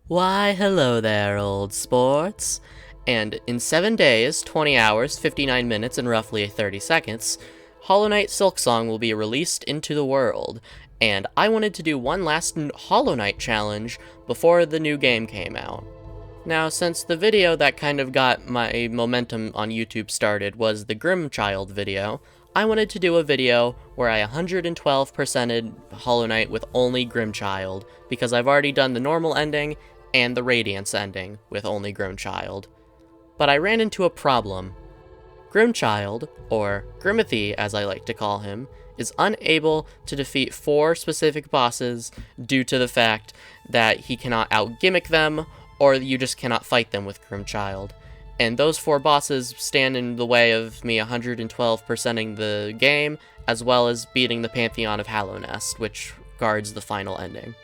Why, hello there, old sports. And in 7 days, 20 hours, 59 minutes, and roughly 30 seconds, Hollow Knight Silksong will be released into the world. And I wanted to do one last Hollow Knight challenge before the new game came out. Now, since the video that kind of got my momentum on YouTube started was the Grimchild video, I wanted to do a video where I 112%ed Hollow Knight with only Grimchild, because I've already done the normal ending and the Radiance ending with only Grimchild. But I ran into a problem. Grimchild, or Grimathy as I like to call him, is unable to defeat 4 specific bosses due to the fact that he cannot out-gimmick them, or you just cannot fight them with Grimchild. And those 4 bosses stand in the way of me 112%ing the game, as well as beating the Pantheon of Hallownest, which guards the final ending.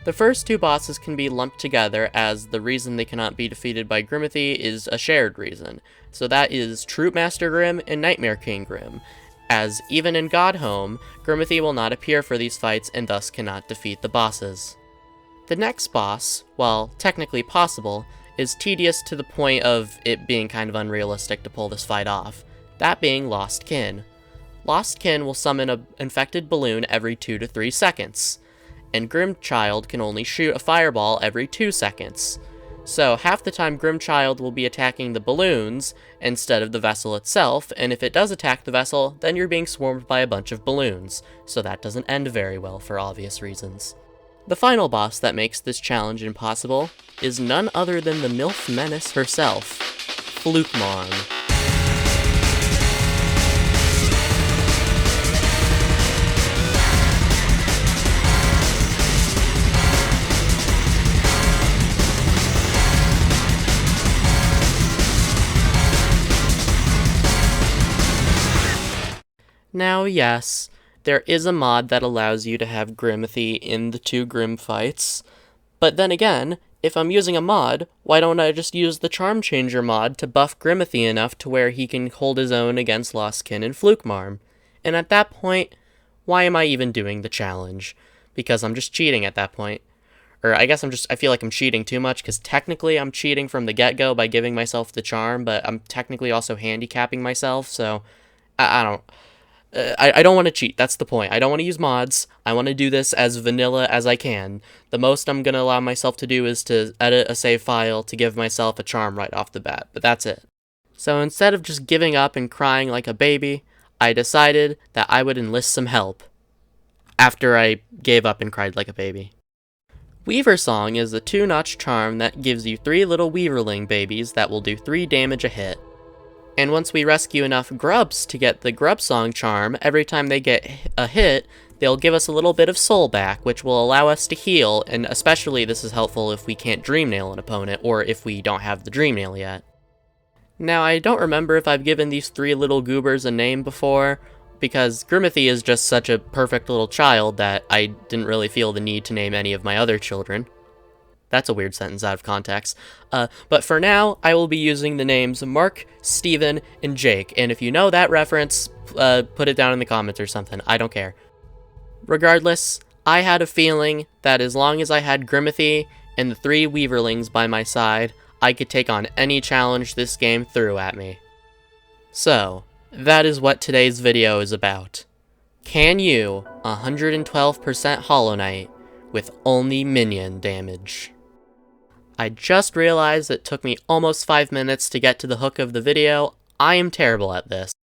The first 2 bosses can be lumped together, as the reason they cannot be defeated by Grimathy is a shared reason. So that is Troopmaster Grim and Nightmare King Grim, as even in Godhome, Grimathy will not appear for these fights and thus cannot defeat the bosses. The next boss, while technically possible, is tedious to the point of it being kind of unrealistic to pull this fight off, that being Lost Kin. Lost Kin will summon an infected balloon every 2 to 3 seconds, and Grimchild can only shoot a fireball every 2 seconds. So half the time Grimchild will be attacking the balloons instead of the vessel itself, and if it does attack the vessel, then you're being swarmed by a bunch of balloons, so that doesn't end very well for obvious reasons. The final boss that makes this challenge impossible is none other than the MILF Menace herself, Flukmarn. Now, yes, there is a mod that allows you to have Grimathy in the 2 Grim fights, but then again, if I'm using a mod, why don't I just use the Charm Changer mod to buff Grimathy enough to where he can hold his own against Lost Kin and Flukmarn? And at that point, why am I even doing the challenge? Because I'm just cheating at that point. Or I guess I feel like I'm cheating too much, because technically I'm cheating from the get-go by giving myself the charm, but I'm technically also handicapping myself, so I don't... I don't want to cheat, that's the point. I don't want to use mods. I want to do this as vanilla as I can. The most I'm going to allow myself to do is to edit a save file to give myself a charm right off the bat, but that's it. So instead of just giving up and crying like a baby, I decided that I would enlist some help. After I gave up and cried like a baby. Weaver Song is a 2-notch charm that gives you 3 little Weaverling babies that will do 3 damage a hit. And once we rescue enough grubs to get the Grub Song charm, every time they get a hit, they'll give us a little bit of soul back, which will allow us to heal, and especially this is helpful if we can't Dream Nail an opponent, or if we don't have the Dream Nail yet. Now, I don't remember if I've given these 3 little goobers a name before, because Grimathy is just such a perfect little child that I didn't really feel the need to name any of my other children. That's a weird sentence out of context. But for now, I will be using the names Mark, Steven, and Jake, and if you know that reference, put it down in the comments or something. I don't care. Regardless, I had a feeling that as long as I had Grimathy and the 3 Weaverlings by my side, I could take on any challenge this game threw at me. So, that is what today's video is about. Can you 112% Hollow Knight with only minion damage? I just realized it took me almost 5 minutes to get to the hook of the video. I am terrible at this.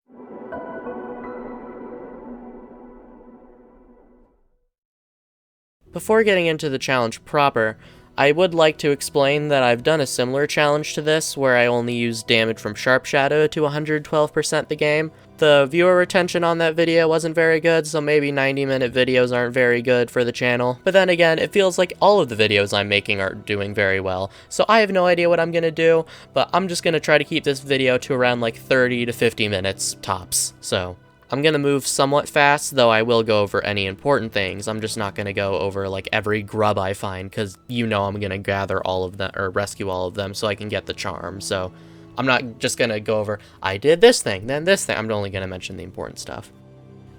Before getting into the challenge proper, I would like to explain that I've done a similar challenge to this where I only used damage from Sharp Shadow to 112% the game. The viewer retention on that video wasn't very good, so maybe 90-minute videos aren't very good for the channel. But then again, it feels like all of the videos I'm making are doing very well, so I have no idea what I'm gonna do, but I'm just gonna try to keep this video to around like 30 to 50 minutes tops. So I'm gonna move somewhat fast, though I will go over any important things. I'm just not gonna go over like every grub I find, because you know I'm gonna gather all of them, or rescue all of them, so I can get the charm. So I'm not just gonna go over, I did this thing, then this thing. I'm only gonna mention the important stuff.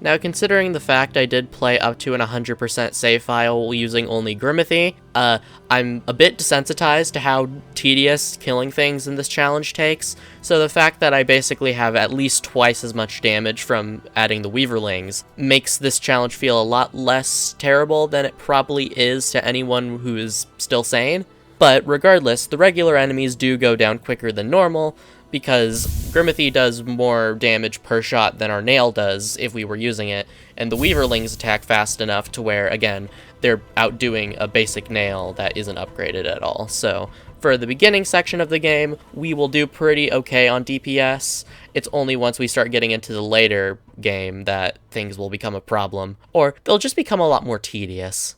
Now, considering the fact I did play up to an 100% save file using only Grimathy, I'm a bit desensitized to how tedious killing things in this challenge takes, so the fact that I basically have at least twice as much damage from adding the Weaverlings makes this challenge feel a lot less terrible than it probably is to anyone who is still sane. But regardless, the regular enemies do go down quicker than normal, because Grimathy does more damage per shot than our nail does if we were using it, and the Weaverlings attack fast enough to where, again, they're outdoing a basic nail that isn't upgraded at all. So, for the beginning section of the game, we will do pretty okay on DPS. It's only once we start getting into the later game that things will become a problem, or they'll just become a lot more tedious.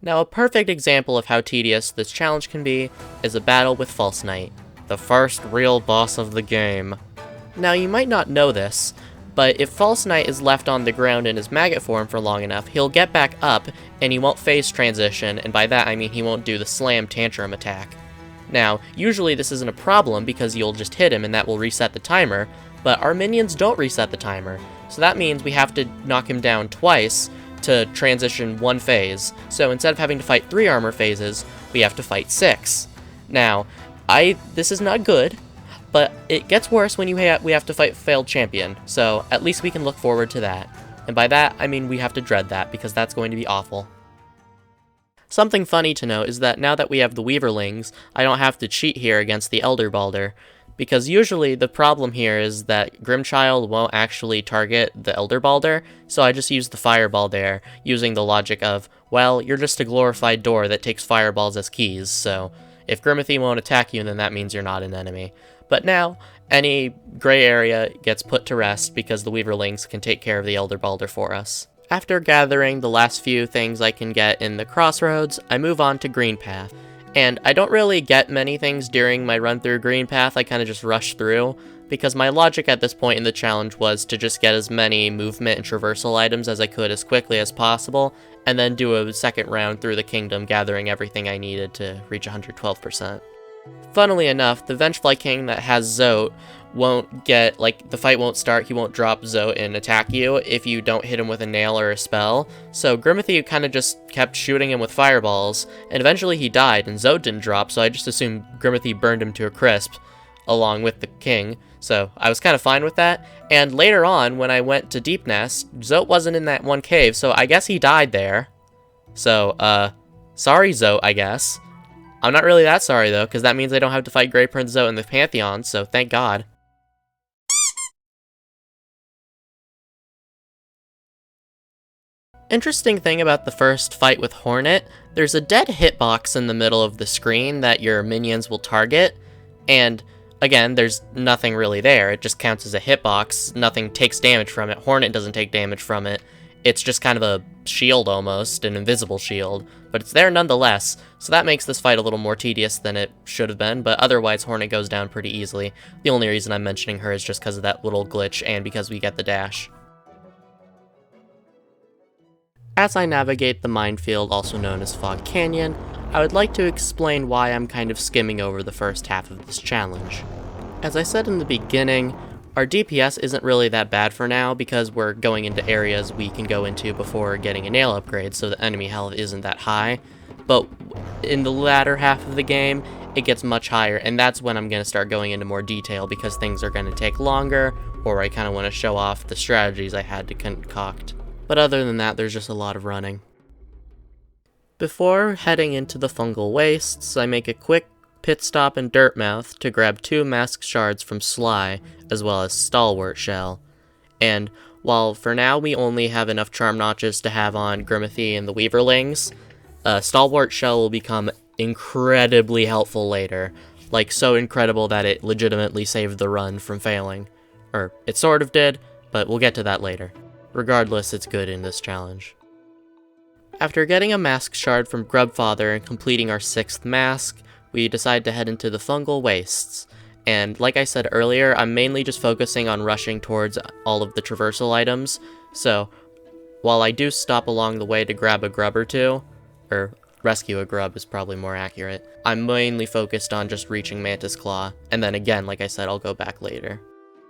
Now, a perfect example of how tedious this challenge can be is a battle with False Knight, the first real boss of the game. Now, you might not know this, but if False Knight is left on the ground in his maggot form for long enough, he'll get back up, and he won't phase transition, and by that I mean he won't do the slam tantrum attack. Now, usually this isn't a problem because you'll just hit him and that will reset the timer, but our minions don't reset the timer, so that means we have to knock him down twice to transition one phase. So instead of having to fight 3 armor phases, we have to fight 6. Now, this is not good, but it gets worse when we have to fight Failed Champion, so at least we can look forward to that. And by that, I mean we have to dread that, because that's going to be awful. Something funny to note is that now that we have the Weaverlings, I don't have to cheat here against the Elder Balder, because usually the problem here is that Grimchild won't actually target the Elder Balder, so I just use the Fireball there, using the logic of, well, you're just a glorified door that takes fireballs as keys, so if Grimathy won't attack you, then that means you're not an enemy. But now, any gray area gets put to rest because the Weaverlings can take care of the Elder Balder for us. After gathering the last few things I can get in the Crossroads, I move on to Green Path. And I don't really get many things during my run through Green Path, I kind of just rush through, because my logic at this point in the challenge was to just get as many movement and traversal items as I could as quickly as possible, and then do a second round through the kingdom gathering everything I needed to reach 112%. Funnily enough, the Vengefly King that has Zote won't get, the fight won't start, he won't drop Zote and attack you if you don't hit him with a nail or a spell, so Grimathy kind of just kept shooting him with fireballs, and eventually he died, and Zote didn't drop, so I just assumed Grimathy burned him to a crisp, along with the king, so I was kind of fine with that, and later on, when I went to Deep Nest, Zote wasn't in that one cave, so I guess he died there. So, sorry Zote, I guess. I'm not really that sorry, though, because that means I don't have to fight Grey Prince Zote in the Pantheon, so thank God. Interesting thing about the first fight with Hornet, there's a dead hitbox in the middle of the screen that your minions will target, and again, there's nothing really there, it just counts as a hitbox, nothing takes damage from it, Hornet doesn't take damage from it, it's just kind of a shield almost, an invisible shield, but it's there nonetheless, so that makes this fight a little more tedious than it should have been, but otherwise Hornet goes down pretty easily. The only reason I'm mentioning her is just because of that little glitch and because we get the dash. As I navigate the minefield, also known as Fog Canyon, I would like to explain why I'm kind of skimming over the first half of this challenge. As I said in the beginning, our DPS isn't really that bad for now because we're going into areas we can go into before getting a nail upgrade, so the enemy health isn't that high, but in the latter half of the game, it gets much higher, and that's when I'm going to start going into more detail because things are going to take longer, or I kind of want to show off the strategies I had to concoct. But other than that, there's just a lot of running. Before heading into the fungal wastes, I make a quick pit stop in Dirtmouth to grab 2 mask shards from Sly, as well as Stalwart Shell. And while for now we only have enough charm notches to have on Grimathy and the Weaverlings, Stalwart Shell will become incredibly helpful later. Like, so incredible that it legitimately saved the run from failing. Or, it sort of did, but we'll get to that later. Regardless, it's good in this challenge. After getting a mask shard from Grubfather and completing our 6th mask, we decide to head into the fungal wastes. And like I said earlier, I'm mainly just focusing on rushing towards all of the traversal items, so while I do stop along the way to grab a grub or two, or rescue a grub is probably more accurate, I'm mainly focused on just reaching Mantis Claw, and then again, like I said, I'll go back later.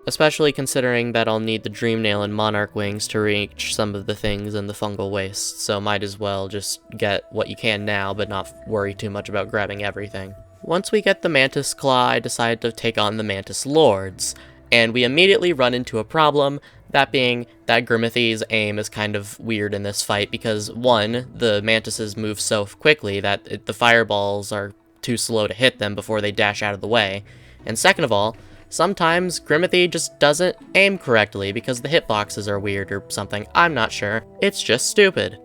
especially considering that I'll need the Dream Nail and Monarch Wings to reach some of the things in the Fungal Waste, so might as well just get what you can now, but not worry too much about grabbing everything. Once we get the Mantis Claw, I decide to take on the Mantis Lords, and we immediately run into a problem, that being that Grimithy's aim is kind of weird in this fight, because one, the Mantises move so quickly that the fireballs are too slow to hit them before they dash out of the way, and second of all, sometimes Grimithy just doesn't aim correctly because the hitboxes are weird or something, I'm not sure. It's just stupid.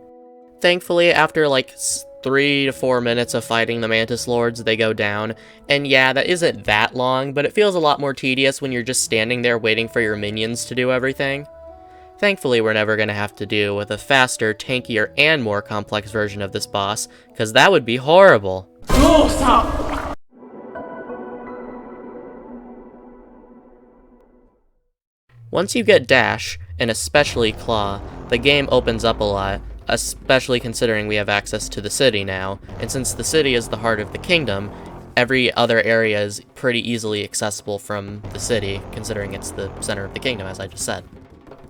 Thankfully, after like 3 to 4 minutes of fighting the Mantis Lords, they go down, and yeah, that isn't that long, but it feels a lot more tedious when you're just standing there waiting for your minions to do everything. Thankfully, we're never going to have to deal with a faster, tankier, and more complex version of this boss, because that would be horrible. Once you get Dash, and especially Claw, the game opens up a lot, especially considering we have access to the city now, and since the city is the heart of the kingdom, every other area is pretty easily accessible from the city, considering it's the center of the kingdom, as I just said.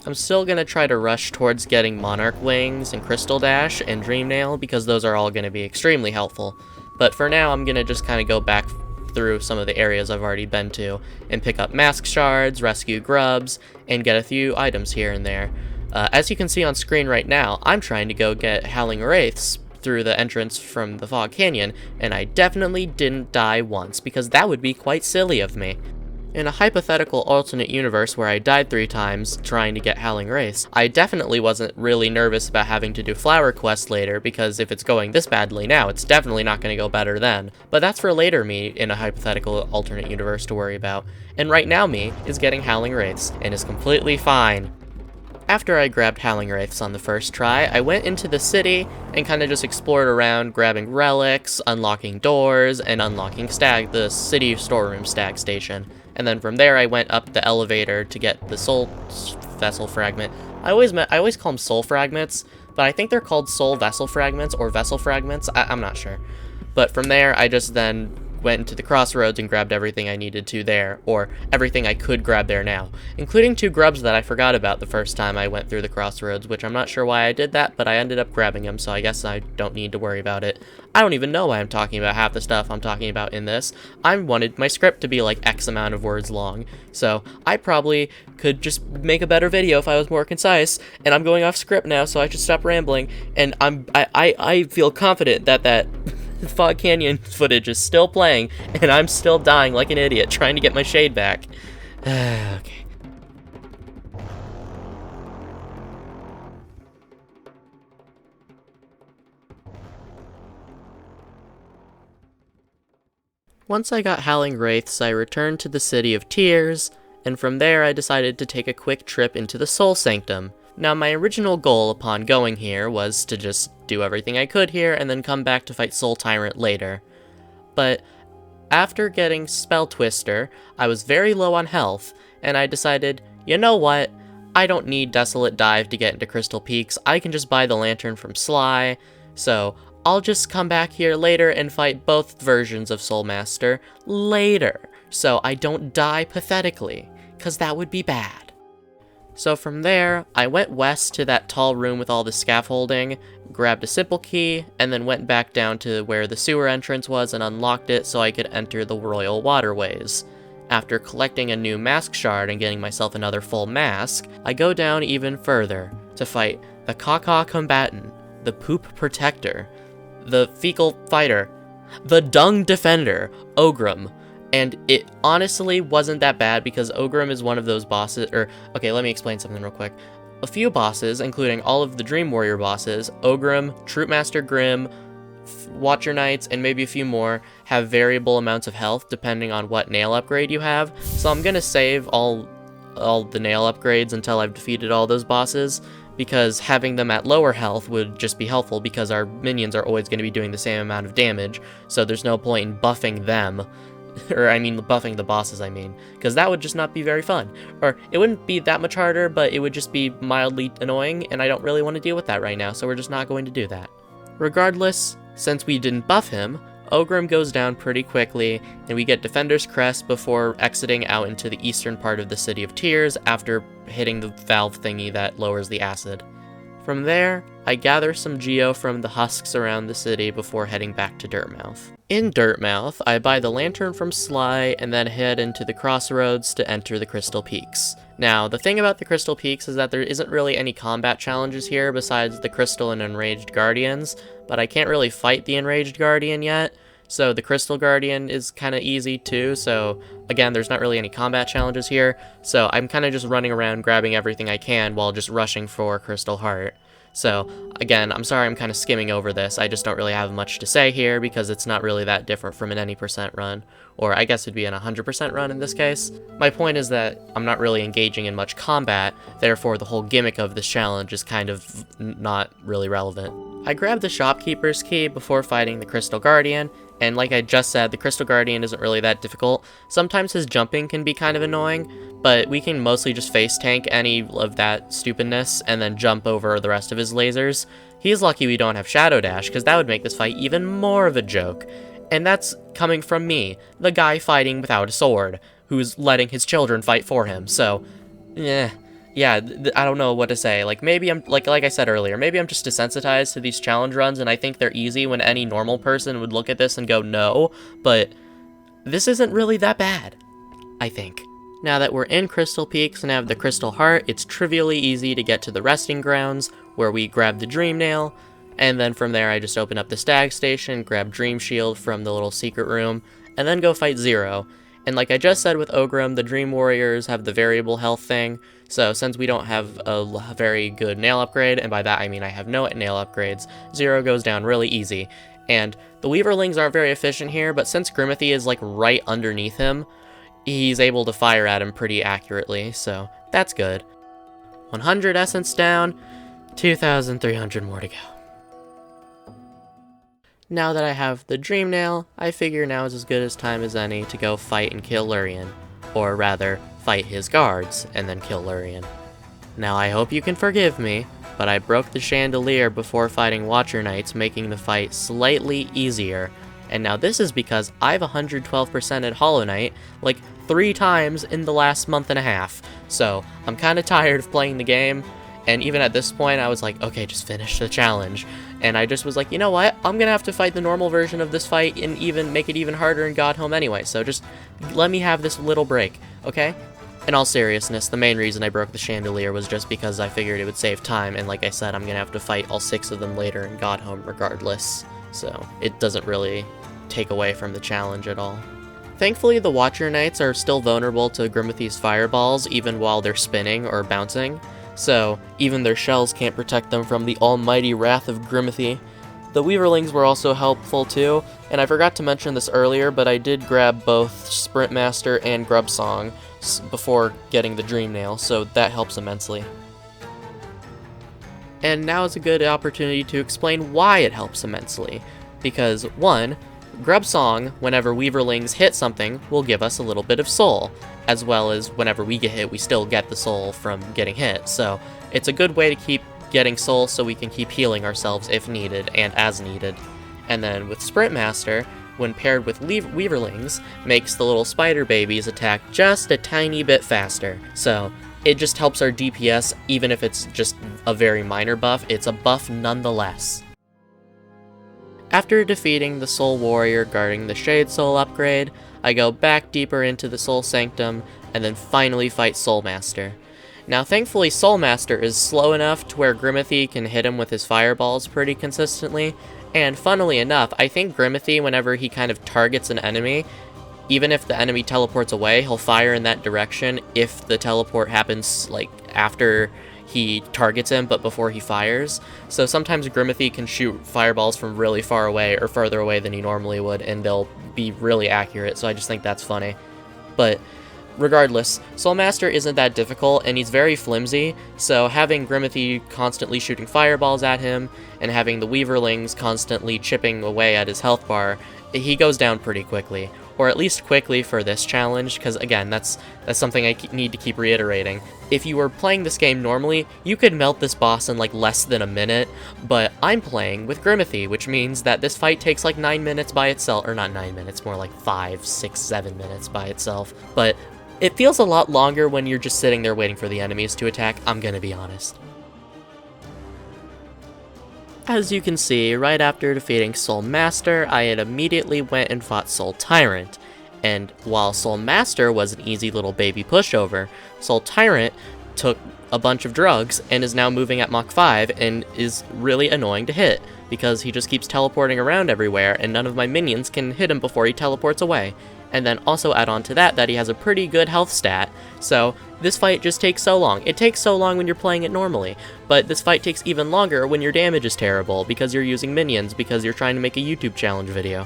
I'm still going to try to rush towards getting Monarch Wings and Crystal Dash and Dream Nail, because those are all going to be extremely helpful, but for now I'm going to just kind of go back through some of the areas I've already been to, and pick up Mask Shards, rescue grubs, and get a few items here and there. As you can see on screen right now, I'm trying to go get Howling Wraiths through the entrance from the Fog Canyon, and I definitely didn't die once, because that would be quite silly of me. In a hypothetical alternate universe where I died 3 times trying to get Howling Wraiths, I definitely wasn't really nervous about having to do Flower Quest later, because if it's going this badly now, it's definitely not going to go better then. But that's for later me in a hypothetical alternate universe to worry about, and right now me is getting Howling Wraiths, and is completely fine. After I grabbed Howling Wraiths on the first try, I went into the city and kind of just explored around, grabbing relics, unlocking doors, and unlocking the city storeroom stag station. And then from there I went up the elevator to get the soul vessel fragment. I always call them soul fragments, but I think they're called soul vessel fragments or vessel fragments, I'm not sure. But from there I just then went into the crossroads and grabbed everything I needed to there, or everything I could grab there now, including 2 grubs that I forgot about the first time I went through the crossroads, which I'm not sure why I did that, but I ended up grabbing them, so I guess I don't need to worry about it. I don't even know why I'm talking about half the stuff I'm talking about in this. I wanted my script to be like X amount of words long, so I probably could just make a better video if I was more concise, and I'm going off script now, so I should stop rambling, and I feel confident that Fog Canyon footage is still playing, and I'm still dying like an idiot trying to get my shade back. Okay. Once I got Howling Wraiths, I returned to the City of Tears, and from there I decided to take a quick trip into the Soul Sanctum. Now, my original goal upon going here was to just do everything I could here and then come back to fight Soul Tyrant later. But after getting Spell Twister, I was very low on health, and I decided, you know what, I don't need Desolate Dive to get into Crystal Peaks, I can just buy the Lantern from Sly, so I'll just come back here later and fight both versions of Soul Master later, so I don't die pathetically, 'cause that would be bad. So from there, I went west to that tall room with all the scaffolding, grabbed a simple key, and then went back down to where the sewer entrance was and unlocked it so I could enter the royal waterways. After collecting a new mask shard and getting myself another full mask, I go down even further to fight the Caca Combatant, the Poop Protector, the Fecal Fighter, the Dung Defender, Ogrim. And it honestly wasn't that bad because Ogrim is one of those bosses, okay, let me explain something real quick. A few bosses, including all of the Dream Warrior bosses, Ogrim, Troopmaster Grimm, Watcher Knights, and maybe a few more, have variable amounts of health depending on what nail upgrade you have. So I'm gonna save all the nail upgrades until I've defeated all those bosses, because having them at lower health would just be helpful because our minions are always going to be doing the same amount of damage, so there's no point in buffing them. Or, I mean, buffing the bosses, because that would just not be very fun. Or, it wouldn't be that much harder, but it would just be mildly annoying, and I don't really want to deal with that right now, so we're just not going to do that. Regardless, since we didn't buff him, Ogrim goes down pretty quickly, and we get Defender's Crest before exiting out into the eastern part of the City of Tears after hitting the valve thingy that lowers the acid. From there, I gather some Geo from the husks around the city before heading back to Dirtmouth. In Dirtmouth, I buy the lantern from Sly and then head into the crossroads to enter the Crystal Peaks. Now, the thing about the Crystal Peaks is that there isn't really any combat challenges here besides the Crystal and Enraged Guardians, but I can't really fight the Enraged Guardian yet, so the Crystal Guardian is kind of easy too, so again, there's not really any combat challenges here, so I'm kind of just running around grabbing everything I can while just rushing for Crystal Heart. So, again, I'm sorry I'm kind of skimming over this, I just don't really have much to say here because it's not really that different from an any percent run, or I guess it'd be an 100% run in this case. My point is that I'm not really engaging in much combat, therefore the whole gimmick of this challenge is kind of not really relevant. I grabbed the Shopkeeper's Key before fighting the Crystal Guardian, and like I just said, the Crystal Guardian isn't really that difficult. Sometimes his jumping can be kind of annoying, but we can mostly just face tank any of that stupidness and then jump over the rest of his lasers. He's lucky we don't have Shadow Dash, because that would make this fight even more of a joke. And that's coming from me, the guy fighting without a sword, who's letting his children fight for him, so, yeah, I don't know what to say. Like, maybe I'm, like I said earlier, maybe I'm just desensitized to these challenge runs, and I think they're easy when any normal person would look at this and go, no, but this isn't really that bad, I think. Now that we're in Crystal Peaks and have the Crystal Heart, it's trivially easy to get to the resting grounds, where we grab the Dream Nail, and then from there I just open up the Stag Station, grab Dream Shield from the little secret room, and then go fight Zero. And like I just said with Ogrim, the Dream Warriors have the variable health thing, so since we don't have a very good nail upgrade, and by that I mean I have no nail upgrades, Zero goes down really easy. And the Weaverlings aren't very efficient here, but since Grimmothy is like right underneath him, he's able to fire at him pretty accurately, so that's good. 100 essence down, 2,300 more to go. Now that I have the Dream Nail, I figure now is as good as time as any to go fight and kill Lurien. Or rather, fight his guards, and then kill Lurien. Now I hope you can forgive me, but I broke the chandelier before fighting Watcher Knights, making the fight slightly easier. And now this is because I've 112% at Hollow Knight, like 3 times in the last month and a half. So, I'm kinda tired of playing the game, and even at this point I was like, okay, just finish the challenge. And I just was like, you know what, I'm gonna have to fight the normal version of this fight and even make it even harder in God Home anyway, so just let me have this little break, okay? In all seriousness, the main reason I broke the chandelier was just because I figured it would save time, and like I said, I'm gonna have to fight all 6 of them later in God Home regardless, so it doesn't really take away from the challenge at all. Thankfully, the Watcher Knights are still vulnerable to Grimmothy's fireballs even while they're spinning or bouncing, so even their shells can't protect them from the almighty wrath of Grimmothy. The Weaverlings were also helpful too, and I forgot to mention this earlier, but I did grab both Sprint Master and Grub Song before getting the Dream Nail, so that helps immensely. And now is a good opportunity to explain why it helps immensely, because 1, Grub Song, whenever Weaverlings hit something, will give us a little bit of soul, as well as whenever we get hit, we still get the soul from getting hit, so it's a good way to keep getting soul so we can keep healing ourselves if needed and as needed. And then with Sprint Master, when paired with Weaverlings, makes the little spider babies attack just a tiny bit faster, so it just helps our DPS even if it's just a very minor buff, it's a buff nonetheless. After defeating the Soul Warrior guarding the Shade Soul upgrade, I go back deeper into the Soul Sanctum, and then finally fight Soul Master. Now thankfully Soul Master is slow enough to where Grimmothy can hit him with his fireballs pretty consistently, and funnily enough, I think Grimmothy, whenever he kind of targets an enemy, even if the enemy teleports away, he'll fire in that direction if the teleport happens like after he targets him but before he fires. So sometimes Grimmothy can shoot fireballs from really far away or farther away than he normally would, and they'll be really accurate, so I just think that's funny. But regardless, Soul Master isn't that difficult, and he's very flimsy, so having Grimmothy constantly shooting fireballs at him, and having the Weaverlings constantly chipping away at his health bar, he goes down pretty quickly. or at least quickly for this challenge, because again, that's something I need to keep reiterating. If you were playing this game normally, you could melt this boss in like less than a minute, but I'm playing with Grimathy, which means that this fight takes like 9 minutes by itself, or not 9 minutes, more like 5, 6, 7 minutes by itself, but it feels a lot longer when you're just sitting there waiting for the enemies to attack, I'm gonna be honest. As you can see, right after defeating Soul Master, I had immediately went and fought Soul Tyrant. And while Soul Master was an easy little baby pushover, Soul Tyrant took a bunch of drugs and is now moving at Mach 5 and is really annoying to hit, because he just keeps teleporting around everywhere and none of my minions can hit him before he teleports away. And then also add on to that he has a pretty good health stat, so this fight just takes so long. It takes so long when you're playing it normally, but this fight takes even longer when your damage is terrible, because you're using minions, because you're trying to make a YouTube challenge video.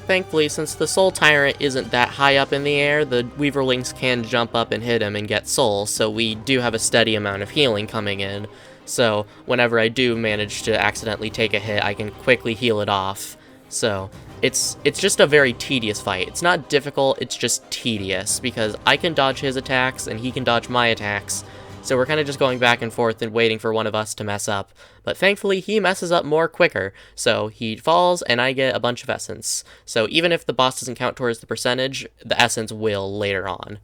Thankfully, since the Soul Tyrant isn't that high up in the air, the Weaverlings can jump up and hit him and get souls, so we do have a steady amount of healing coming in. So whenever I do manage to accidentally take a hit, I can quickly heal it off. So it's just a very tedious fight. It's not difficult, it's just tedious, because I can dodge his attacks and he can dodge my attacks. So we're kind of just going back and forth and waiting for one of us to mess up. But thankfully, he messes up more quicker, so he falls and I get a bunch of essence. So even if the boss doesn't count towards the percentage, the essence will later on.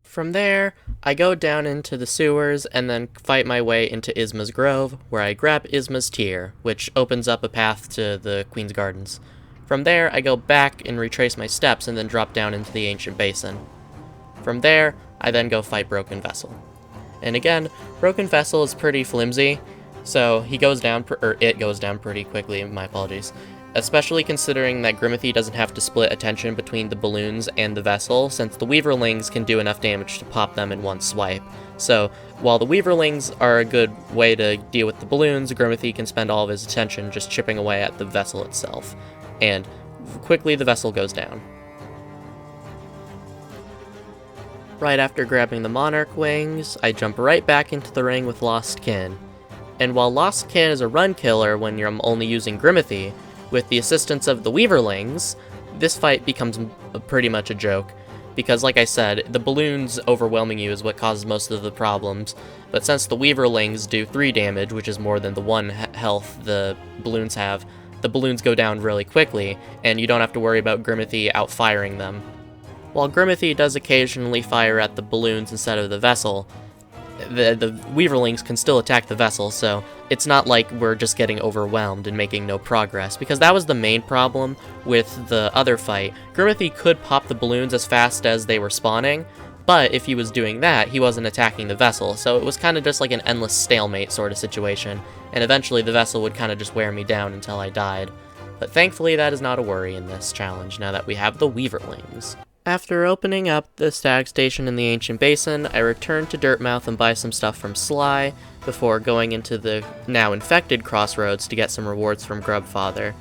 From there, I go down into the sewers and then fight my way into Isma's Grove, where I grab Isma's Tear, which opens up a path to the Queen's Gardens. From there, I go back and retrace my steps and then drop down into the Ancient Basin. From there, I then go fight Broken Vessel. And again, Broken Vessel is pretty flimsy, so it goes down pretty quickly, my apologies. Especially considering that Grimathy doesn't have to split attention between the balloons and the vessel, since the Weaverlings can do enough damage to pop them in one swipe. So, while the Weaverlings are a good way to deal with the balloons, Grimathy can spend all of his attention just chipping away at the vessel itself. And quickly the vessel goes down. Right after grabbing the Monarch Wings, I jump right back into the ring with Lost Kin. And while Lost Kin is a run killer when you're only using Grimathy, with the assistance of the Weaverlings, this fight becomes pretty much a joke, because like I said, the balloons overwhelming you is what causes most of the problems, but since the Weaverlings do 3 damage, which is more than the 1 health the balloons have, the balloons go down really quickly, and you don't have to worry about Grimathy outfiring them. While Grimathy does occasionally fire at the balloons instead of the vessel, the Weaverlings can still attack the vessel, so it's not like we're just getting overwhelmed and making no progress, because that was the main problem with the other fight. Grimathy could pop the balloons as fast as they were spawning, but if he was doing that, he wasn't attacking the vessel, so it was kind of just like an endless stalemate sort of situation, and eventually the vessel would kind of just wear me down until I died. But thankfully that is not a worry in this challenge, now that we have the Weaverlings. After opening up the Stag Station in the Ancient Basin, I return to Dirtmouth and buy some stuff from Sly, before going into the now infected Crossroads to get some rewards from Grubfather.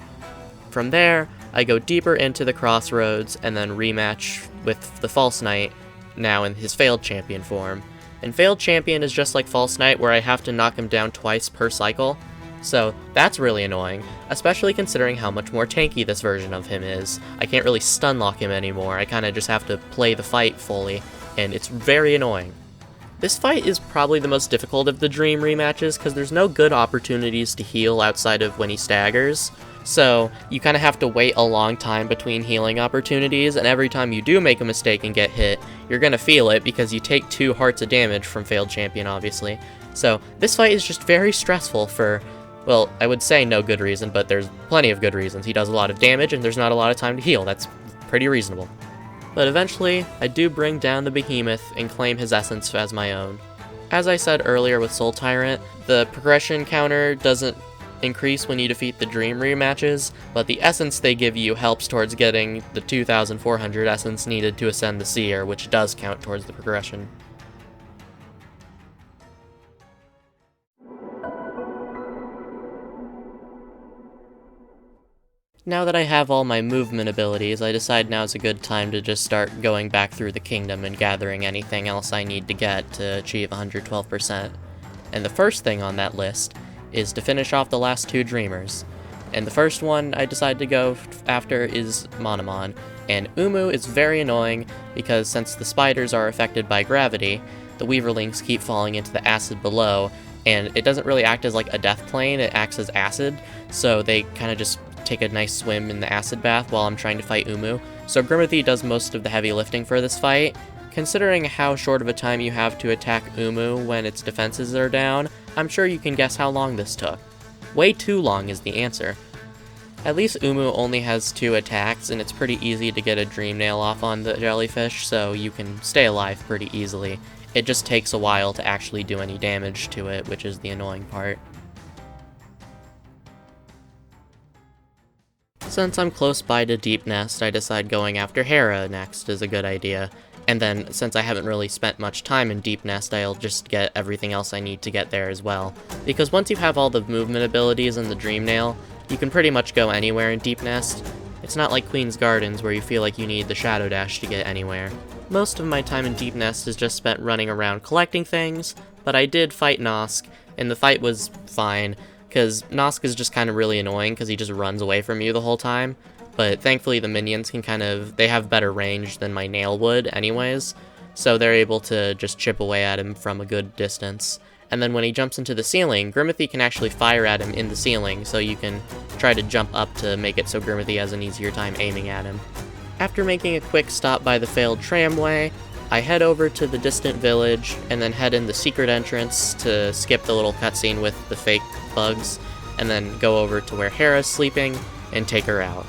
From there, I go deeper into the Crossroads and then rematch with the False Knight, now in his Failed Champion form. And Failed Champion is just like False Knight, where I have to knock him down twice per cycle, so that's really annoying, especially considering how much more tanky this version of him is. I can't really stun lock him anymore, I kinda just have to play the fight fully, and it's very annoying. This fight is probably the most difficult of the Dream rematches, because there's no good opportunities to heal outside of when he staggers, so you kinda have to wait a long time between healing opportunities, and every time you do make a mistake and get hit, you're gonna feel it because you take 2 hearts of damage from Failed Champion, obviously. So this fight is just very stressful for, well, I would say no good reason, but there's plenty of good reasons. He does a lot of damage, and there's not a lot of time to heal. That's pretty reasonable. But eventually, I do bring down the Behemoth and claim his essence as my own. As I said earlier with Soul Tyrant, the progression counter doesn't increase when you defeat the Dream rematches, but the essence they give you helps towards getting the 2,400 essence needed to ascend the Seer, which does count towards the progression. Now that I have all my movement abilities, I decide now's a good time to just start going back through the kingdom and gathering anything else I need to get to achieve 112%. And the first thing on that list is to finish off the last 2 Dreamers. And the first one I decided to go after is Monomon. And Umu is very annoying because since the spiders are affected by gravity, the Weaverlings keep falling into the acid below, and it doesn't really act as like a death plane, it acts as acid, so they kind of just take a nice swim in the acid bath while I'm trying to fight Umu. So Grimmothy does most of the heavy lifting for this fight. Considering how short of a time you have to attack Umu when its defenses are down, I'm sure you can guess how long this took. Way too long is the answer. At least Umu only has 2 attacks, and it's pretty easy to get a Dream Nail off on the jellyfish, so you can stay alive pretty easily. It just takes a while to actually do any damage to it, which is the annoying part. Since I'm close by to Deep Nest, I decide going after Hera next is a good idea. And then, since I haven't really spent much time in Deep Nest, I'll just get everything else I need to get there as well. Because once you have all the movement abilities and the Dream Nail, you can pretty much go anywhere in Deep Nest. It's not like Queen's Gardens where you feel like you need the Shadow Dash to get anywhere. Most of my time in Deep Nest is just spent running around collecting things, but I did fight Nosk, and the fight was fine, because Nosk is just kind of really annoying because he just runs away from you the whole time. But thankfully the minions can they have better range than my nail would anyways, so they're able to just chip away at him from a good distance. And then when he jumps into the ceiling, Grimmothy can actually fire at him in the ceiling, so you can try to jump up to make it so Grimmothy has an easier time aiming at him. After making a quick stop by the failed tramway, I head over to the distant village, and then head in the secret entrance to skip the little cutscene with the fake bugs, and then go over to where Hera's sleeping, and take her out.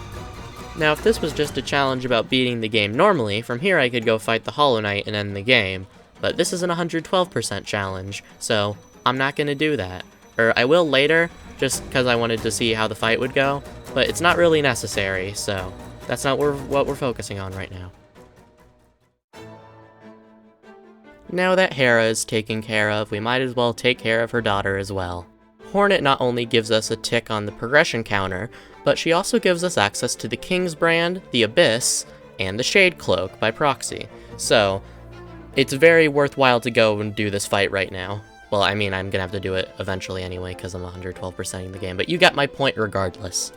Now, if this was just a challenge about beating the game normally, from here I could go fight the Hollow Knight and end the game. But this is an 112% challenge, so I'm not gonna do that. Or I will later, just because I wanted to see how the fight would go, but it's not really necessary, so that's not what we're focusing on right now. Now that Hera is taken care of, we might as well take care of her daughter as well. Hornet not only gives us a tick on the progression counter, but she also gives us access to the King's Brand, the Abyss, and the Shade Cloak by proxy. So, it's very worthwhile to go and do this fight right now. Well, I mean, I'm gonna have to do it eventually anyway, because I'm 112%ing the game, but you got my point regardless.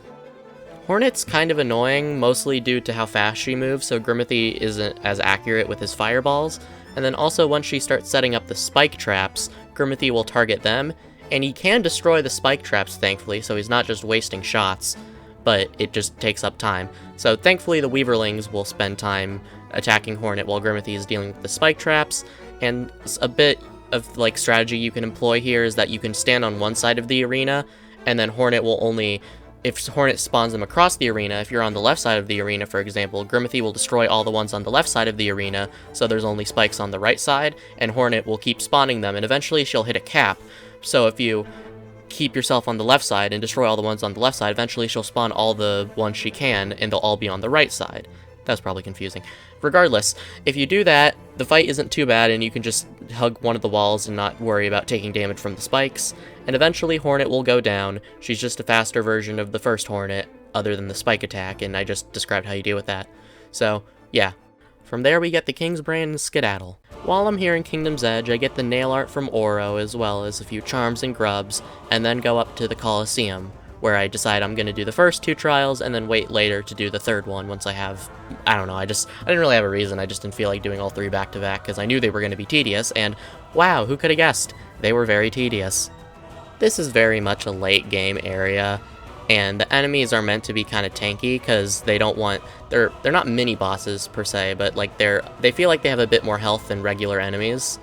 Hornet's kind of annoying, mostly due to how fast she moves, so Grimmothy isn't as accurate with his fireballs, and then also once she starts setting up the spike traps, Grimmothy will target them, and he can destroy the spike traps, thankfully, so he's not just wasting shots, but it just takes up time. So thankfully the Weaverlings will spend time attacking Hornet while Grimmothy is dealing with the spike traps, and a bit of like strategy you can employ here is that you can stand on one side of the arena, and then Hornet will only, if Hornet spawns them across the arena, if you're on the left side of the arena, for example, Grimmothy will destroy all the ones on the left side of the arena, so there's only spikes on the right side, and Hornet will keep spawning them, and eventually she'll hit a cap. So if you keep yourself on the left side and destroy all the ones on the left side, eventually she'll spawn all the ones she can, and they'll all be on the right side. That's probably confusing. Regardless, if you do that, the fight isn't too bad, and you can just hug one of the walls and not worry about taking damage from the spikes, and eventually Hornet will go down. She's just a faster version of the first Hornet, other than the spike attack, and I just described how you deal with that. So, yeah. From there we get the King's Brand and Skedaddle. While I'm here in Kingdom's Edge, I get the nail art from Oro, as well as a few charms and grubs, and then go up to the Colosseum, where I decide I'm going to do the first 2 trials, and then wait later to do the third one once I have, I don't know, I didn't really have a reason, I just didn't feel like doing all 3 back to back, because I knew they were going to be tedious, and wow, who could have guessed? They were very tedious. This is very much a late game area, and the enemies are meant to be kind of tanky, because they don't want, they're not mini bosses per se, but like they feel like they have a bit more health than regular enemies,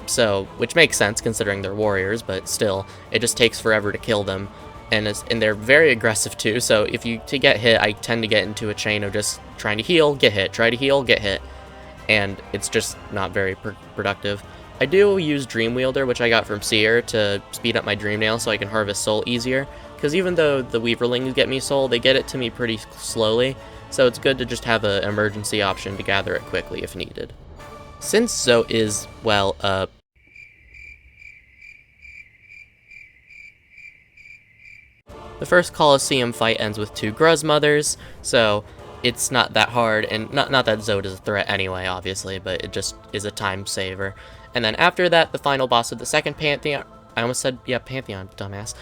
so, which makes sense considering they're warriors, but still, it just takes forever to kill them. And they're very aggressive too, so to get hit, I tend to get into a chain of just trying to heal, get hit, try to heal, get hit, and it's just not very productive. I do use Dream Wielder, which I got from Seer, to speed up my Dream Nail so I can harvest soul easier, because even though the Weaverlings get me soul, they get it to me pretty slowly, so it's good to just have an emergency option to gather it quickly if needed. Since Zoe is, well, the first Colosseum fight ends with 2 Gruzmothers, so it's not that hard, and not that Zoe is a threat anyway, obviously, but it just is a time saver. And then after that, the final boss of the second Pantheon, I almost said, yeah, Pantheon, dumbass.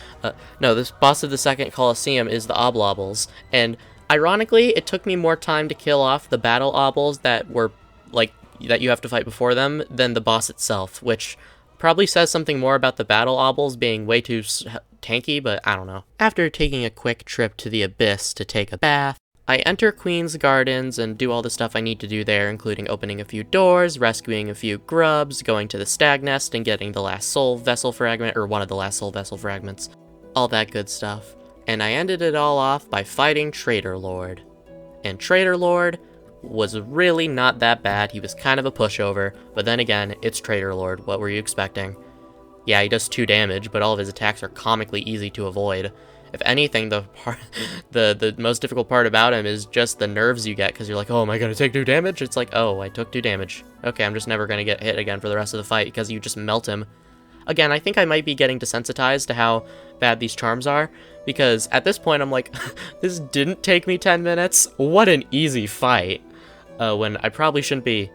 No, this boss of the second Colosseum is the Oblobles, and ironically, it took me more time to kill off the battle Obls that were, like, that you have to fight before them than the boss itself, which probably says something more about the battle Obls being way too tanky, but I don't know. After taking a quick trip to the Abyss to take a bath, I enter Queen's Gardens and do all the stuff I need to do there, including opening a few doors, rescuing a few grubs, going to the Stag Nest and getting the last soul vessel fragment, or one of the last soul vessel fragments. All that good stuff. And I ended it all off by fighting Traitor Lord. And Traitor Lord was really not that bad. He was kind of a pushover, but then again, it's Traitor Lord. What were you expecting? Yeah, he does 2 damage, but all of his attacks are comically easy to avoid. If anything, the most difficult part about him is just the nerves you get, because you're like, oh, am I going to take 2 damage? It's like, oh, I took 2 damage. Okay, I'm just never going to get hit again for the rest of the fight, because you just melt him. Again, I think I might be getting desensitized to how bad these charms are, because at this point I'm like, this didn't take me 10 minutes? What an easy fight. When I probably shouldn't be...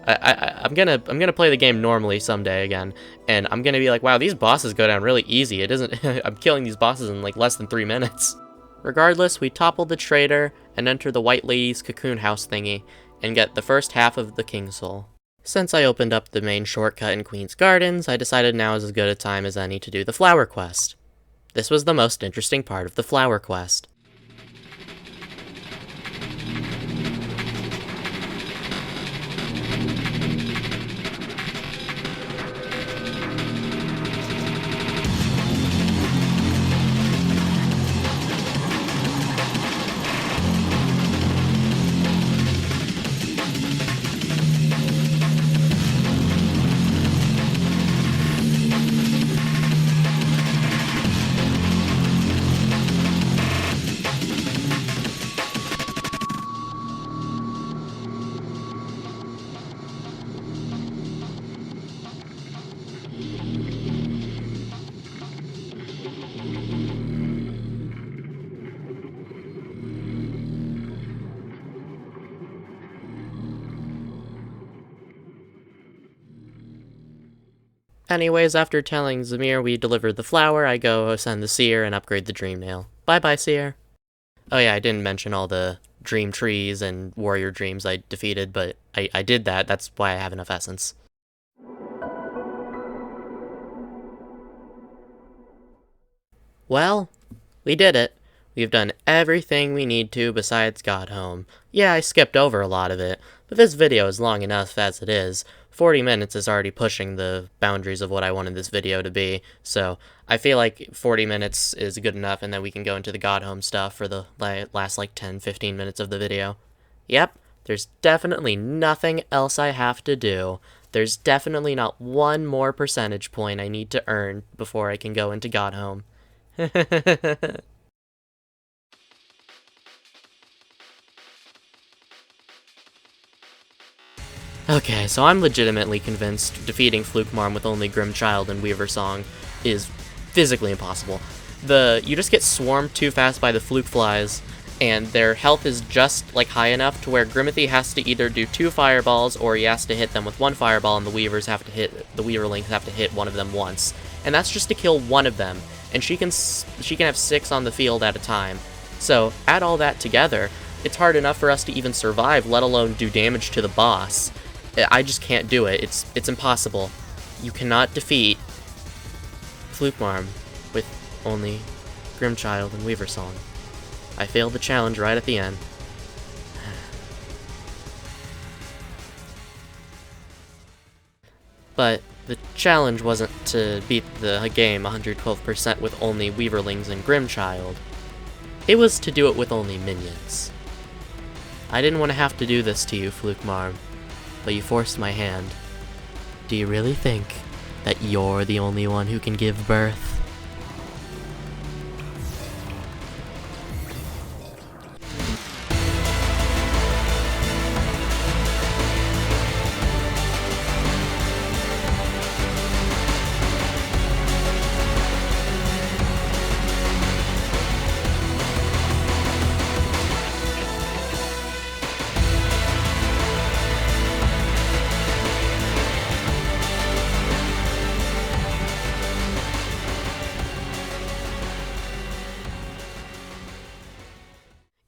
I'm gonna play the game normally someday again, and I'm gonna be like, wow, these bosses go down really easy. It isn't. I'm killing these bosses in like less than 3 minutes. Regardless, we topple the traitor and enter the White Lady's cocoon house thingy, and get the first half of the King Soul. Since I opened up the main shortcut in Queen's Gardens, I decided now is as good a time as any to do the flower quest. This was the most interesting part of the flower quest. Anyways, after telling Zamir we delivered the flower, I go ascend the seer and upgrade the dream nail. Bye-bye, seer. Oh yeah, I didn't mention all the dream trees and warrior dreams I defeated, but I did that. That's why I have enough essence. Well, we did it. We've done everything we need to besides got home. Yeah, I skipped over a lot of it, but this video is long enough as it is. 40 minutes is already pushing the boundaries of what I wanted this video to be, so I feel like 40 minutes is good enough, and then we can go into the God Home stuff for the last like 10-15 minutes of the video. Yep, there's definitely nothing else I have to do. There's definitely not one more percentage point I need to earn before I can go into God Home. Okay, so I'm legitimately convinced defeating Flukemarm with only Grimchild and Weaver Song is physically impossible. You just get swarmed too fast by the Fluke Flies, and their health is just like high enough to where Grimithy has to either do 2 fireballs or he has to hit them with 1 fireball, and the Weaverlings have to hit one of them once. And that's just to kill one of them, and she can have 6 on the field at a time. So add all that together, it's hard enough for us to even survive, let alone do damage to the boss. I just can't do it. It's impossible. You cannot defeat Flukemarm with only Grimchild and Weaver Song. I failed the challenge right at the end. But the challenge wasn't to beat the game 112% with only Weaverlings and Grimchild. It was to do it with only minions. I didn't want to have to do this to you, Flukemarm, but you forced my hand. Do you really think that you're the only one who can give birth?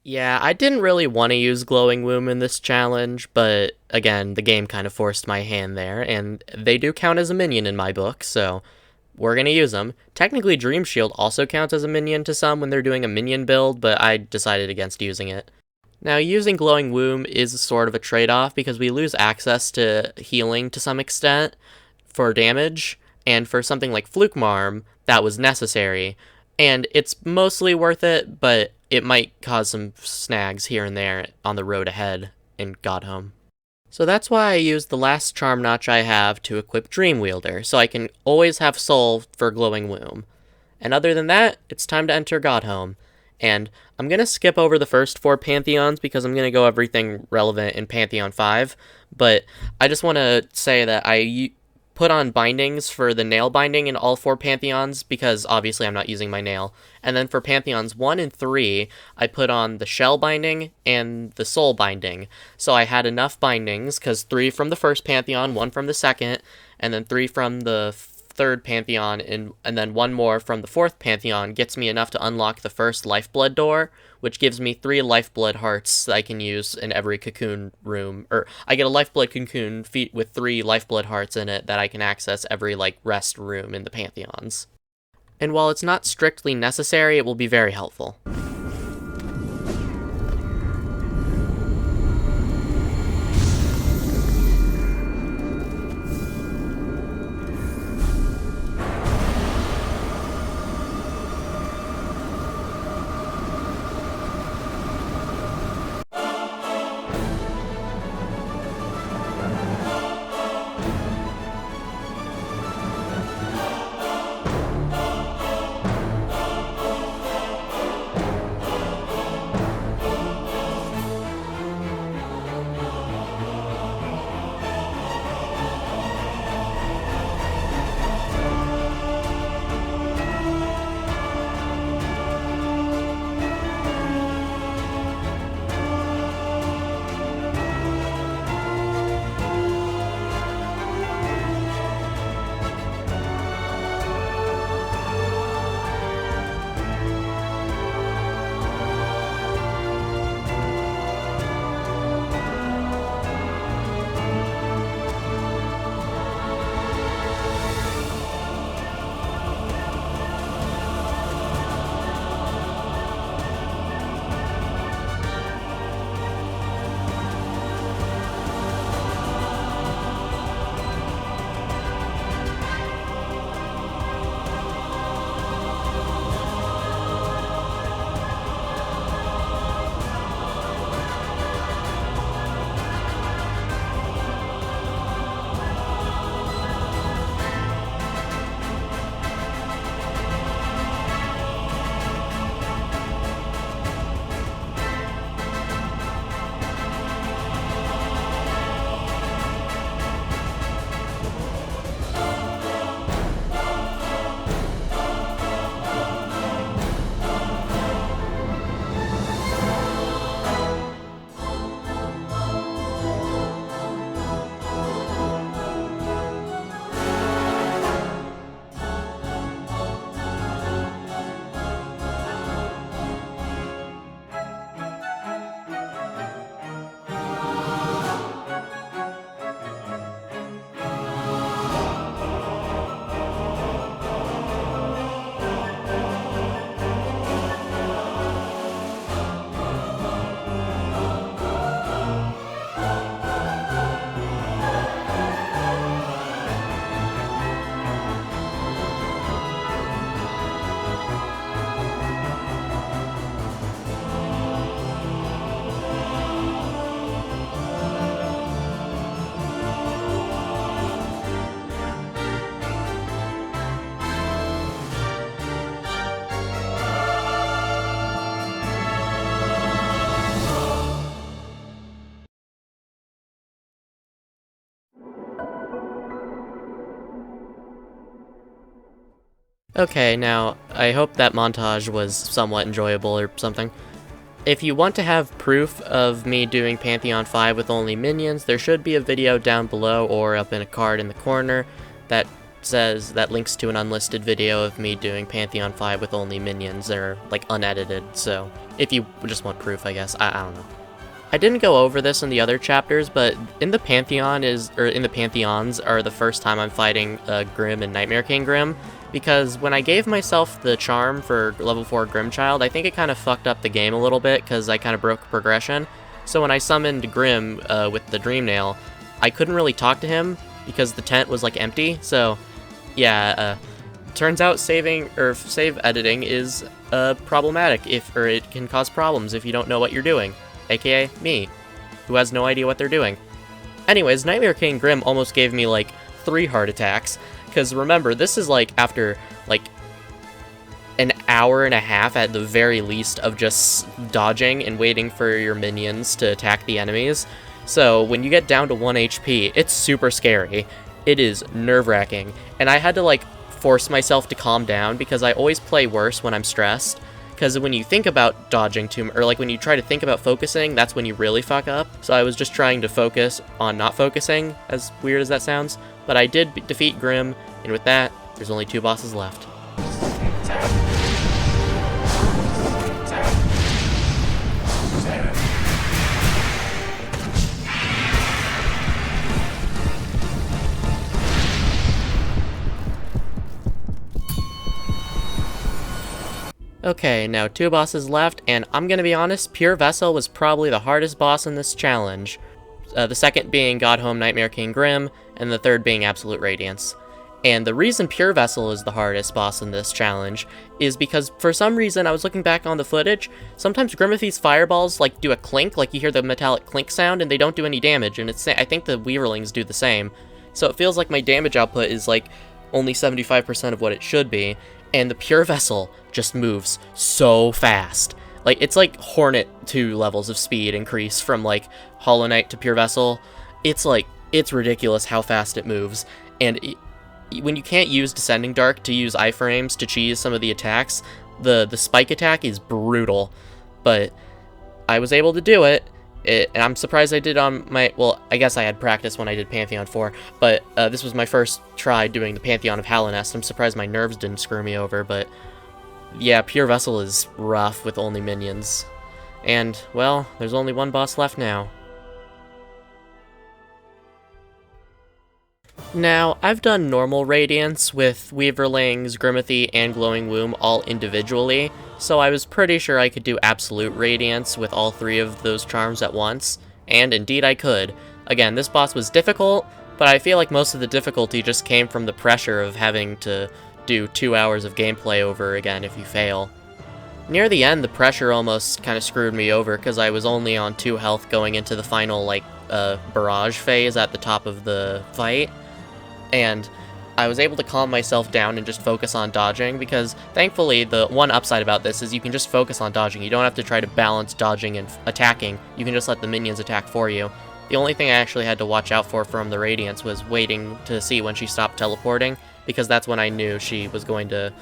Yeah, I didn't really want to use Glowing Womb in this challenge, but again, the game kind of forced my hand there, and they do count as a minion in my book, so we're going to use them. Technically, Dream Shield also counts as a minion to some when they're doing a minion build, but I decided against using it. Now, using Glowing Womb is sort of a trade-off because we lose access to healing to some extent for damage, and for something like Fluke Marm, that was necessary. And it's mostly worth it, but it might cause some snags here and there on the road ahead in Godhome. So that's why I used the last charm notch I have to equip Dream Wielder, so I can always have Soul for Glowing Womb. And other than that, it's time to enter Godhome. And I'm going to skip over the first 4 Pantheons because I'm going to go everything relevant in Pantheon 5, but I just want to say that I put on bindings for the nail binding in all 4 Pantheons because obviously I'm not using my nail. And then for Pantheons 1 and 3, I put on the shell binding and the soul binding. So I had enough bindings because 3 from the first Pantheon, 1 from the second, and then 3 from the third Pantheon, and then 1 more from the 4th Pantheon gets me enough to unlock the first Lifeblood door, which gives me 3 Lifeblood hearts that I can use in every cocoon room. Or I get a Lifeblood cocoon with 3 Lifeblood hearts in it that I can access every rest room in the Pantheons. And while it's not strictly necessary, it will be very helpful. Okay, now, I hope that montage was somewhat enjoyable or something. If you want to have proof of me doing Pantheon 5 with only minions, there should be a video down below or up in a card in the corner that that links to an unlisted video of me doing Pantheon 5 with only minions. They're, like, unedited, so if you just want proof, I guess. I don't know. I didn't go over this in the other chapters, but in the Pantheons are the first time I'm fighting Grim and Nightmare King Grim, because when I gave myself the charm for level 4 Grimchild, I think it kind of fucked up the game a little bit, because I kind of broke progression. So when I summoned Grim with the Dream Nail, I couldn't really talk to him, because the tent was, like, empty, so yeah, turns out save editing is problematic, or it can cause problems if you don't know what you're doing. AKA me, who has no idea what they're doing. Anyways, Nightmare King Grim almost gave me, like, 3 heart attacks, because remember, this is, like, after, like, an hour and a half at the very least of just dodging and waiting for your minions to attack the enemies. So, when you get down to 1 HP, it's super scary. It is nerve-wracking, and I had to, like, force myself to calm down, because I always play worse when I'm stressed. Because when you think about dodging or like when you try to think about focusing, that's when you really fuck up. So I was just trying to focus on not focusing, as weird as that sounds. But I did defeat Grim, and with that, there's only 2 bosses left. Okay, now 2 bosses left, and I'm gonna be honest, Pure Vessel was probably the hardest boss in this challenge. The second being Godhome Nightmare King Grim, and the third being Absolute Radiance. And the reason Pure Vessel is the hardest boss in this challenge is because, for some reason, I was looking back on the footage, sometimes Grimmothy's fireballs, like, do a clink, like you hear the metallic clink sound, and they don't do any damage, and I think the Weaverlings do the same. So it feels like my damage output is, like, only 75% of what it should be, and the Pure Vessel just moves so fast. Like, it's like Hornet 2 levels of speed increase from, like, Hollow Knight to Pure Vessel. It's, like, it's ridiculous how fast it moves, and when you can't use Descending Dark to use iframes to cheese some of the attacks, the spike attack is brutal, but I was able to do it. And I'm surprised I did on my, well, I guess I had practice when I did Pantheon 4, but this was my first try doing the Pantheon of Hallownest. I'm surprised my nerves didn't screw me over, but yeah, Pure Vessel is rough with only minions. And, well, there's only 1 boss left now. Now, I've done normal Radiance with Weaverlings, Grimmothy, and Glowing Womb all individually, so I was pretty sure I could do Absolute Radiance with all 3 of those charms at once, and indeed I could. Again, this boss was difficult, but I feel like most of the difficulty just came from the pressure of having to do 2 hours of gameplay over again if you fail. Near the end, the pressure almost kind of screwed me over, because I was only on 2 health going into the final, like, barrage phase at the top of the fight. And I was able to calm myself down and just focus on dodging, because thankfully the one upside about this is you can just focus on dodging. You don't have to try to balance dodging and attacking. You can just let the minions attack for you. The only thing I actually had to watch out for from the Radiance was waiting to see when she stopped teleporting, because that's when I knew she was going to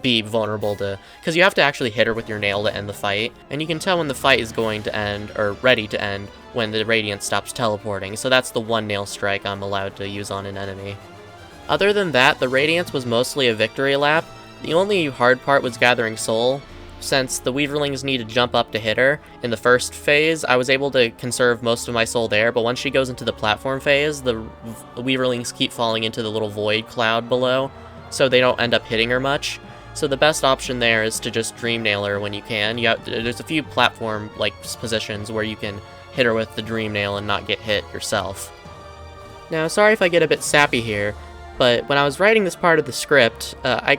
be vulnerable to, because you have to actually hit her with your nail to end the fight, and you can tell when the fight is going to end, or ready to end, when the Radiance stops teleporting, so that's the one nail strike I'm allowed to use on an enemy. Other than that, the Radiance was mostly a victory lap. The only hard part was gathering soul. Since the Weaverlings need to jump up to hit her, in the first phase, I was able to conserve most of my soul there, but once she goes into the platform phase, the Weaverlings keep falling into the little void cloud below, so they don't end up hitting her much. So the best option there is to just Dream Nail her when you can. There's a few platform-like positions where you can hit her with the Dream Nail and not get hit yourself. Now, sorry if I get a bit sappy here, but when I was writing this part of the script, I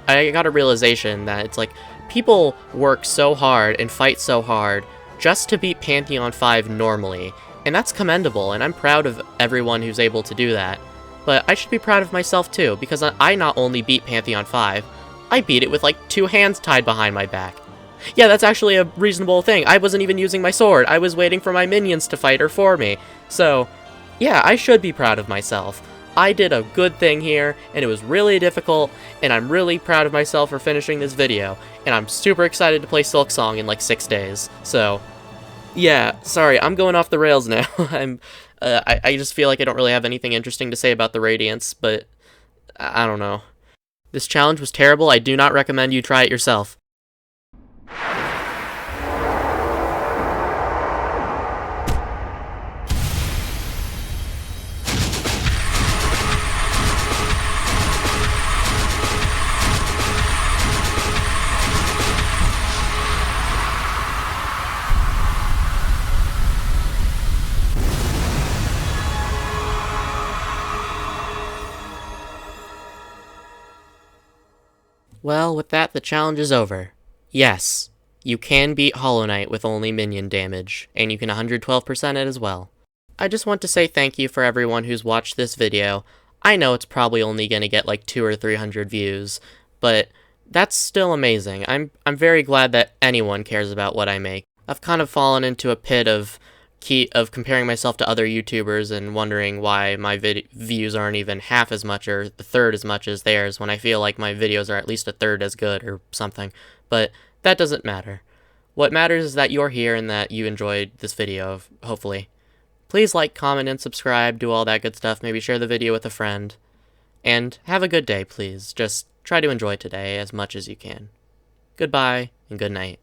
got a realization that it's like, people work so hard and fight so hard just to beat Pantheon 5 normally, and that's commendable, and I'm proud of everyone who's able to do that. But I should be proud of myself too, because I not only beat Pantheon 5, I beat it with like 2 hands tied behind my back. Yeah, that's actually a reasonable thing. I wasn't even using my sword. I was waiting for my minions to fight her for me. So, yeah, I should be proud of myself. I did a good thing here, and it was really difficult, and I'm really proud of myself for finishing this video, and I'm super excited to play Silksong in like 6 days. So, yeah, sorry, I'm going off the rails now. I just feel like I don't really have anything interesting to say about the Radiance, but I don't know. This challenge was terrible. I do not recommend you try it yourself. Well, with that, the challenge is over. Yes, you can beat Hollow Knight with only minion damage, and you can 112% it as well. I just want to say thank you for everyone who's watched this video. I know it's probably only going to get like 200 or 300 views, but that's still amazing. I'm very glad that anyone cares about what I make. I've kind of fallen into a pit of comparing myself to other YouTubers and wondering why my views aren't even half as much or a third as much as theirs when I feel like my videos are at least a third as good or something. But that doesn't matter. What matters is that you're here and that you enjoyed this video, hopefully. Please like, comment, and subscribe, do all that good stuff, maybe share the video with a friend. And have a good day, please. Just try to enjoy today as much as you can. Goodbye, and good night.